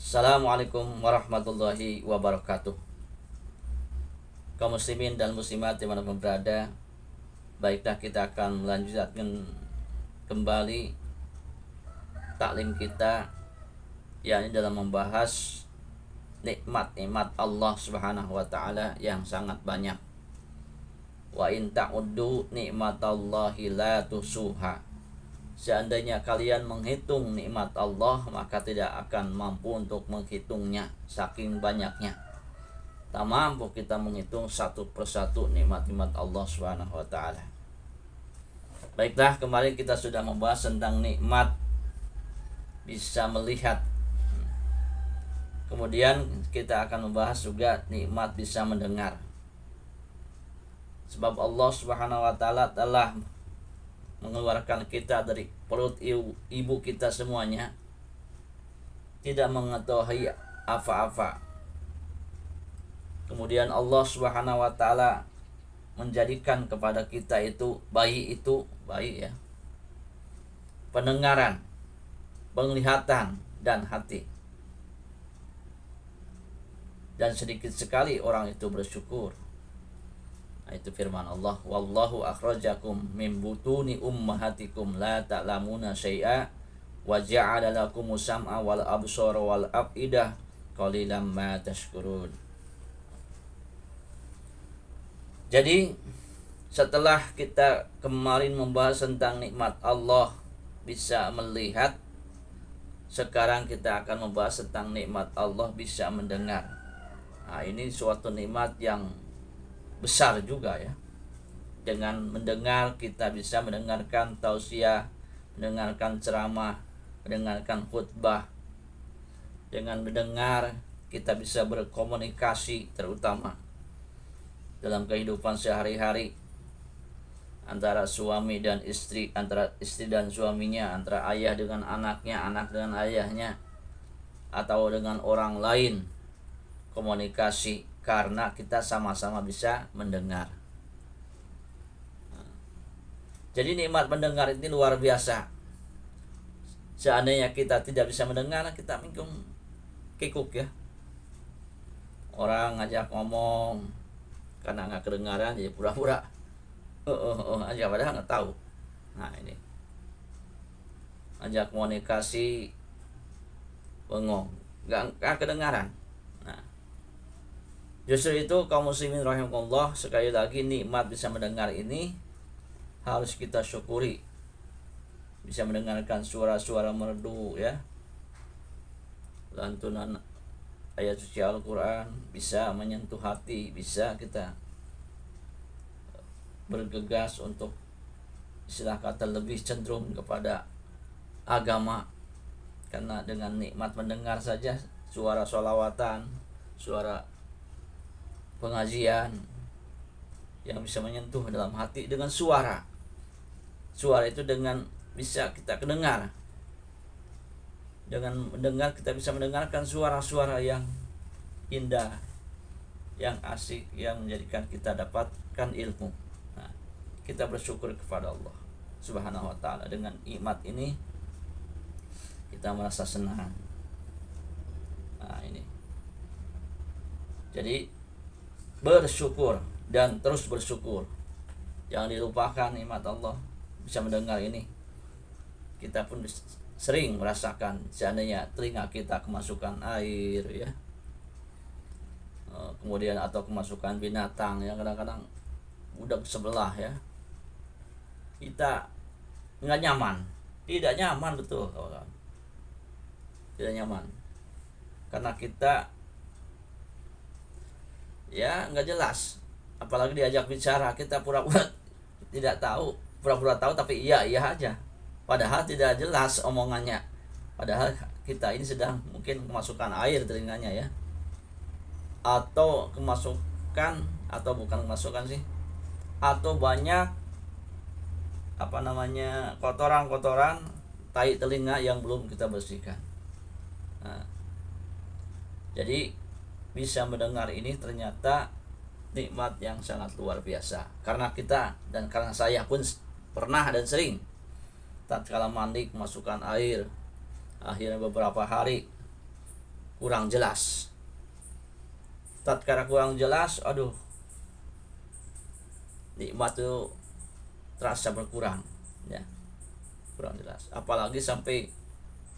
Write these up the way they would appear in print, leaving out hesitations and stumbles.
Assalamualaikum warahmatullahi wabarakatuh. Kaum muslimin dan muslimat dimanapun berada, baiklah kita akan melanjutkan kembali taklim kita, yakni dalam membahas nikmat-nikmat Allah Subhanahu wa taala yang sangat banyak. Wa in ta'uddu nikmatallahi la tusuha. Seandainya kalian menghitung nikmat Allah, maka tidak akan mampu untuk menghitungnya, saking banyaknya. Tak mampu kita menghitung satu persatu nikmat-nikmat Allah Subhanahu wa taala. Baiklah, kemarin kita sudah membahas tentang nikmat bisa melihat. Kemudian kita akan membahas juga nikmat bisa mendengar. Sebab Allah Subhanahu wa taala telah mengeluarkan kita dari perut ibu kita semuanya, tidak mengetahui apa-apa. Kemudian Allah Subhanahu wa taala menjadikan kepada kita itu bayi ya, pendengaran, penglihatan dan hati. Dan sedikit sekali orang itu bersyukur. Nah, itu firman Allah, wallahu akhrajakum min butuni ummahatikum la ta'lamuna syai'a wa ja'ala lakumus sam'a wal absara wal afidah qalilan ma tashkurun. Jadi setelah kita kemarin membahas tentang nikmat Allah bisa melihat, sekarang kita akan membahas tentang nikmat Allah bisa mendengar. Nah, ini suatu nikmat yang besar juga ya. Dengan mendengar kita bisa mendengarkan tausiah, mendengarkan ceramah, mendengarkan khutbah. Dengan mendengar kita bisa berkomunikasi, terutama dalam kehidupan sehari-hari antara suami dan istri, antara istri dan suaminya, antara ayah dengan anaknya, anak dengan ayahnya, atau dengan orang lain. Komunikasi karena kita sama-sama bisa mendengar. Jadi nikmat mendengar ini luar biasa. Seandainya kita tidak bisa mendengar, kita mungkin kikuk ya. Orang ngajak ngomong karena nggak kedengaran, jadi pura-pura aja padahal nggak tahu. Nah ini ajak komunikasi bengong, nggak kedengaran. Justru itu kaum muslimin rahimakumullah, sekali lagi nikmat bisa mendengar ini harus kita syukuri. Bisa mendengarkan suara-suara merdu ya, lantunan ayat suci Al-Quran, bisa menyentuh hati, bisa kita bergegas untuk istilah kata lebih cenderung kepada agama. Karena dengan nikmat mendengar saja suara sholawatan, suara pengajian yang bisa menyentuh dalam hati dengan suara itu dengan bisa kita kedengar. Dengan mendengar kita bisa mendengarkan suara-suara yang indah, yang asik, yang menjadikan kita dapatkan ilmu. Nah, kita bersyukur kepada Allah Subhanahu wa taala. Dengan nikmat ini kita merasa senang. Nah ini, jadi bersyukur dan terus bersyukur. Jangan dilupakan nikmat Allah bisa mendengar ini. Kita pun sering merasakan seandainya telinga kita kemasukan air ya, kemudian atau kemasukan binatang yang kadang-kadang udah sebelah ya, kita nggak nyaman, tidak nyaman, betul kawan, tidak nyaman karena kita ya nggak jelas, apalagi diajak bicara kita pura-pura tidak tahu, pura-pura tahu tapi iya aja, padahal tidak jelas omongannya, padahal kita ini sedang mungkin kemasukan air telinganya ya, atau kemasukan, atau bukan kemasukan sih, atau banyak kotoran tai telinga yang belum kita bersihkan. Nah, jadi bisa mendengar ini ternyata nikmat yang sangat luar biasa. Karena kita dan karena saya pun pernah dan sering tatkala mandi kemasukan air, akhirnya beberapa hari kurang jelas. Tatkala kurang jelas, aduh, nikmat itu terasa berkurang, ya, kurang jelas. Apalagi sampai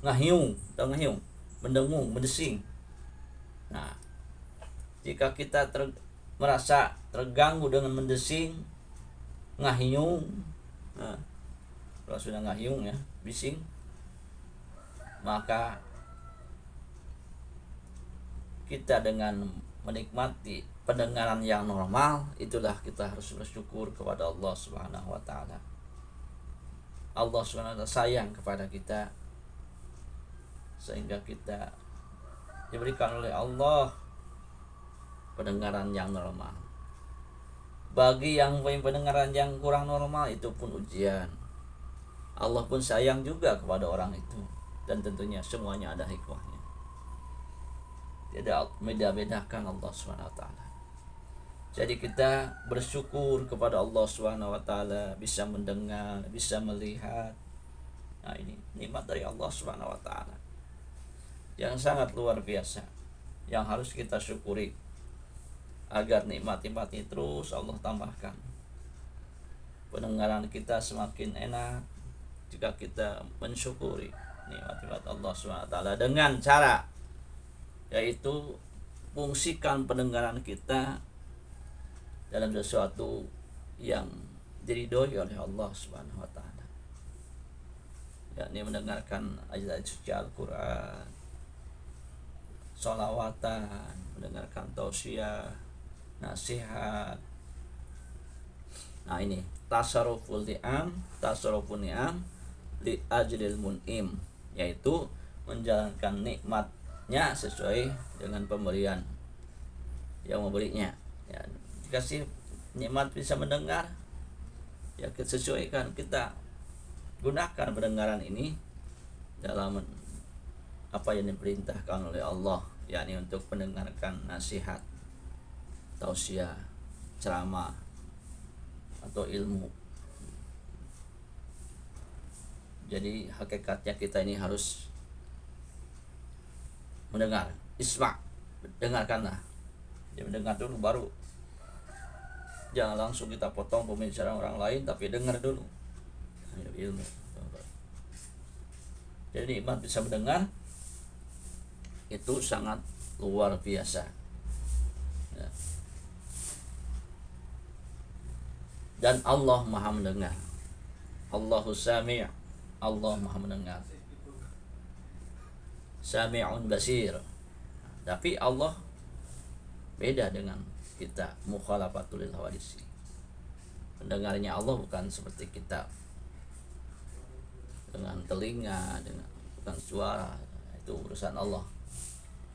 ngahyung, mendengung, mendesing. Nah, jika kita merasa terganggu dengan mendesing, ngahyung, nah, kalau sudah ngahyung ya, bising, maka kita dengan menikmati pendengaran yang normal, itulah kita harus bersyukur kepada Allah Subhanahu wa taala. Allah Subhanahu wa taala sayang kepada kita sehingga kita diberikan oleh Allah pendengaran yang normal. Bagi yang punya pendengaran yang kurang normal, itu pun ujian. Allah pun sayang juga kepada orang itu, dan tentunya semuanya ada hikmahnya. Tidak beda-bedakan Allah SWT. Jadi kita bersyukur kepada Allah SWT, bisa mendengar, bisa melihat. Nah, ini nikmat dari Allah SWT yang sangat luar biasa, yang harus kita syukuri agar nikmat-nikmat ini terus Allah tambahkan. Pendengaran kita semakin enak jika kita mensyukuri nikmat-nikmat Allah SWT dengan cara, yaitu fungsikan pendengaran kita dalam sesuatu yang diridhoi oleh Allah Subhanahu wa taala, yakni mendengarkan ayat-ayat suci Al-Qur'an, sholawatan, mendengarkan tausiah, nasihat. Nah, ini tasarruful ni'am li ajlil mun'im, yaitu menjalankan nikmatnya sesuai dengan pemberian yang memberinya. Ya, dikasih nikmat bisa mendengar, ya kita sesuaikan, kita gunakan pendengaran ini dalam apa yang diperintahkan oleh Allah, yakni untuk mendengarkan nasihat, tausiah, ceramah atau ilmu. Jadi hakikatnya kita ini harus mendengar, dengarkanlah. Ya, mendengar dulu baru. Jangan langsung kita potong pembicaraan orang lain, tapi dengar dulu. Ilmu. Jadi nikmat bisa mendengar itu sangat luar biasa. Ya. Dan Allah Maha mendengar. Allahu Sami', Allah Maha mendengar. Sami'un basir. Tapi Allah beda dengan kita, mukhalafatul lil hawadisi. Pendengarnya Allah bukan seperti kita, dengan telinga, dengan bukan suara. Itu urusan Allah.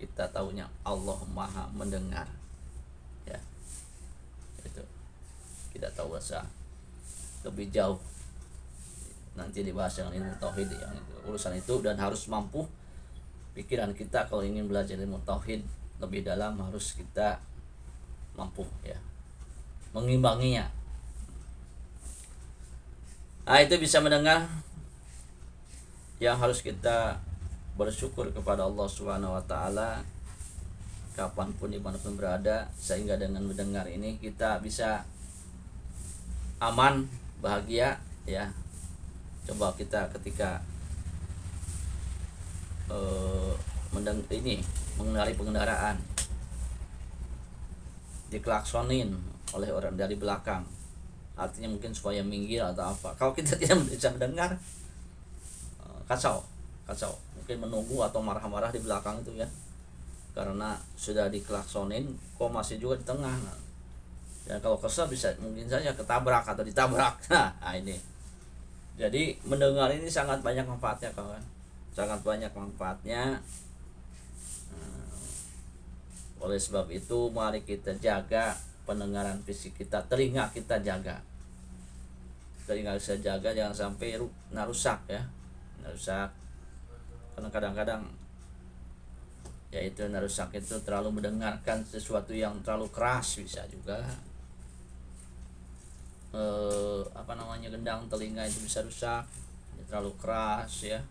Kita tahunya Allah Maha mendengar. Ya. Itu. Kita tahu bahasa lebih jauh. Nanti dibahas dengan ilmu tauhid yang itu, urusan itu, dan harus mampu pikiran kita kalau ingin belajar ilmu tauhid lebih dalam, harus kita mampu ya mengimbanginya. Nah, itu bisa mendengar, yang harus kita bersyukur kepada Allah Subhanahu wa taala kapanpun dimanapun berada, sehingga dengan mendengar ini kita bisa aman, bahagia ya. Coba kita ketika mengendarai pengendaraan, diklaksonin oleh orang dari belakang, artinya mungkin supaya minggir atau apa. Kalau kita tidak bisa mendengar, kacau, mungkin menunggu atau marah-marah di belakang itu ya, karena sudah diklaksonin kok masih juga di tengah. Dan kalau kesal bisa mungkin saja ketabrak atau ditabrak. Nah ini, jadi mendengar ini sangat banyak manfaatnya kawan, sangat banyak manfaatnya. Oleh sebab itu mari kita jaga pendengaran fisik kita, telinga kita jaga, jangan sampai rusak ya, rusak. Karena kadang-kadang yaitu rusak itu terlalu mendengarkan sesuatu yang terlalu keras, bisa juga gendang telinga itu bisa rusak, terlalu keras ya,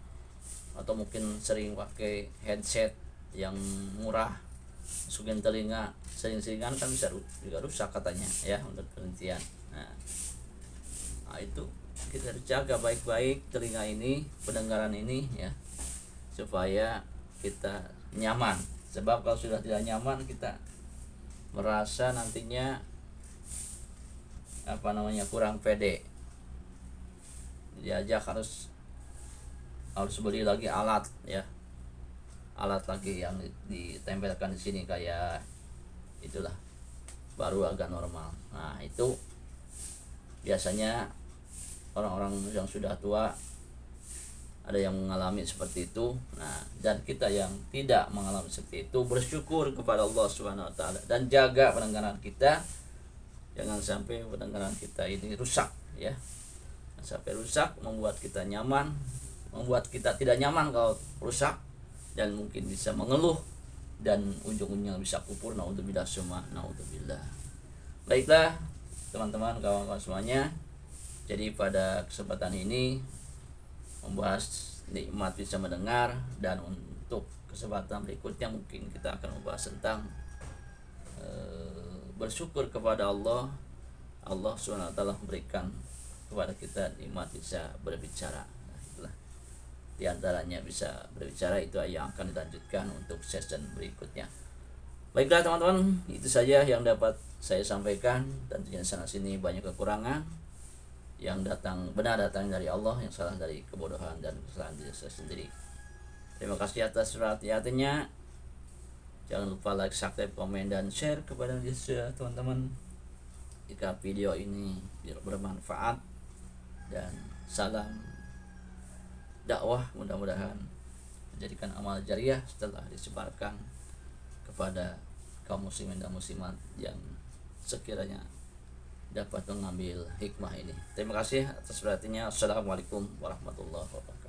atau mungkin sering pakai headset yang murah, masukin telinga sering-seringan kan bisa juga rusak katanya ya, untuk penelitian. Nah itu kita harus jaga baik-baik telinga ini, pendengaran ini ya, supaya kita nyaman. Sebab kalau sudah tidak nyaman, kita merasa nantinya kurang pede, diajak harus beli lagi alat ya, alat lagi yang ditempelkan di sini kayak itulah, baru agak normal. Nah itu biasanya orang-orang yang sudah tua ada yang mengalami seperti itu. Nah, dan kita yang tidak mengalami seperti itu bersyukur kepada Allah Subhanahu wa taala dan jaga pendengaran kita. Jangan sampai pendengaran kita ini rusak ya. Sampai rusak membuat kita nyaman, membuat kita tidak nyaman kalau rusak, dan mungkin bisa mengeluh dan ujung-ujungnya bisa kupur. Naudzubillah summa naudzubillah. Baiklah teman-teman, kawan-kawan semuanya. Jadi pada kesempatan ini membahas nikmat bisa mendengar, dan untuk kesempatan berikutnya mungkin kita akan membahas tentang bersyukur kepada Allah SWT memberikan kepada kita nikmat bisa berbicara. Nah, itulah diantaranya bisa berbicara, itu yang akan dilanjutkan untuk session berikutnya. Baiklah teman-teman, itu saja yang dapat saya sampaikan. Tentunya sana sini banyak kekurangan, yang benar datang dari Allah, yang salah dari kebodohan dan kesalahan diri saya sendiri. Terima kasih atas perhatiannya. Jangan lupa like, subscribe, komen, dan share kepada teman-teman jika video ini bermanfaat, dan salam dakwah mudah-mudahan menjadikan amal jariah setelah disebarkan kepada kaum muslimin dan muslimat yang sekiranya dapat mengambil hikmah ini. Terima kasih atas perhatiannya. Assalamualaikum warahmatullahi wabarakatuh.